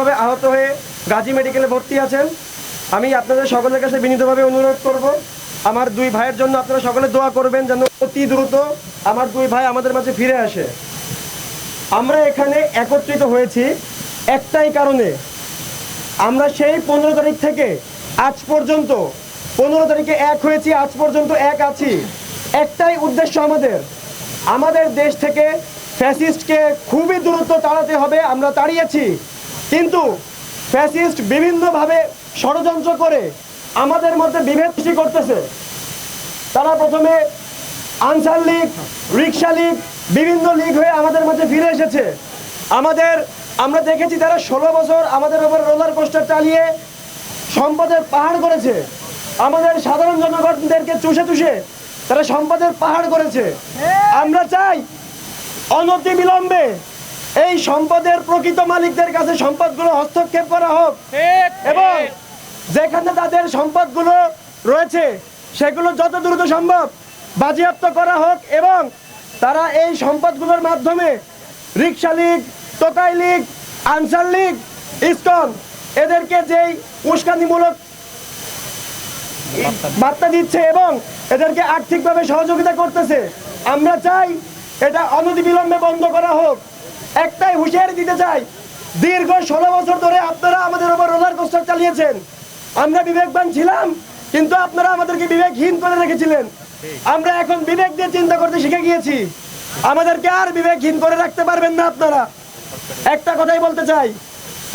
গুরুতরভাবে আহত হয়ে গাজী মেডিকেলে ভর্তি আছেন। আমি আপনাদের সকলের কাছে বিনীতভাবে অনুরোধ করব, আমার দুই ভাইয়ের জন্য আপনারা সকলে দোয়া করবেন যেন অতি দ্রুত আমার দুই ভাই আমাদের মাঝে ফিরে আসে। আমরা এখানে একত্রিত হয়েছি একটাই কারণে, আমরা সেই 15 তারিখ থেকে আজ পর্যন্ত 15 তারিখে এক হয়েছি, আজ পর্যন্ত এক আছি। একটাই উদ্দেশ্য আমাদের দেশ থেকে ফ্যাসিস্টকে খুবই দ্রুত তাড়াতে হবে। আমরা তাড়িয়েছি, কিন্তু ফ্যাসিস্ট বিভিন্নভাবে ষড়যন্ত্র করে আমাদের মধ্যে বিভেদ সৃষ্টি করতেছে। তারা প্রথমে আনসার লীগ, রিক্সা লীগ, বিভিন্ন লীগ হয়ে আমাদের মাঝে ফিরে এসেছে। আমরা দেখেছি তারা 16 বছর আমাদের উপর রোলার কোস্টার চালিয়ে সম্পদের পাহাড় করেছে। আমাদের সাধারণ জনগণদেরকে চুষে চুষে তারা সম্পদের পাহাড় করেছে। আমরা চাই অনতি বিলম্বে এই সম্পদের প্রকৃত মালিকদের কাছে সম্পদগুলো হস্তক্ষেপ করা হোক এবং যেখানে তাদের সম্পদগুলো রয়েছে সেগুলো যত দ্রুত সম্ভব বাজেয়াপ্ত করা হোক এবং তারা এই সম্পদগুলোর মাধ্যমে রিক্সা লীগ, টোকাই লীগ, আনসার লীগ, ইসকন এদেরকে যেই উস্কানিমূলক বার্তা দিচ্ছে এবং এদেরকে আর্থিকভাবে সহযোগিতা করতেছে, আমরা চাই এটা অনতিবিলম্বে বন্ধ করা হোক। একটাই হুঁশিয়ারি দিতে চাই, দীর্ঘ 16 বছর ধরে আপনারা আমাদের উপর রোলার কোস্টার চালিয়েছেন। আমরা বিবেকবান ছিলাম, কিন্তু আপনারা আমাদেরকে বিবেকহীন করে রেখেছিলেন। আমরা এখন বিবেক দিয়ে চিন্তা করতে শিখে গিয়েছি, আমাদেরকে আর বিবেকহীন করে রাখতে পারবেন না আপনারা। একটা কথাই বলতে চাই,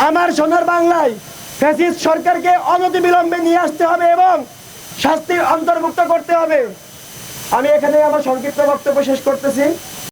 আমার সোনার বাংলায় ফ্যাসিস্ট সরকারকে অনতিবিলম্বে নিয়ে আসতে হবে এবং শাস্তির অন্তর্ভুক্ত করতে হবে। আমি এখানে আমার সংক্ষিপ্ত বক্তব্য শেষ করতেছি।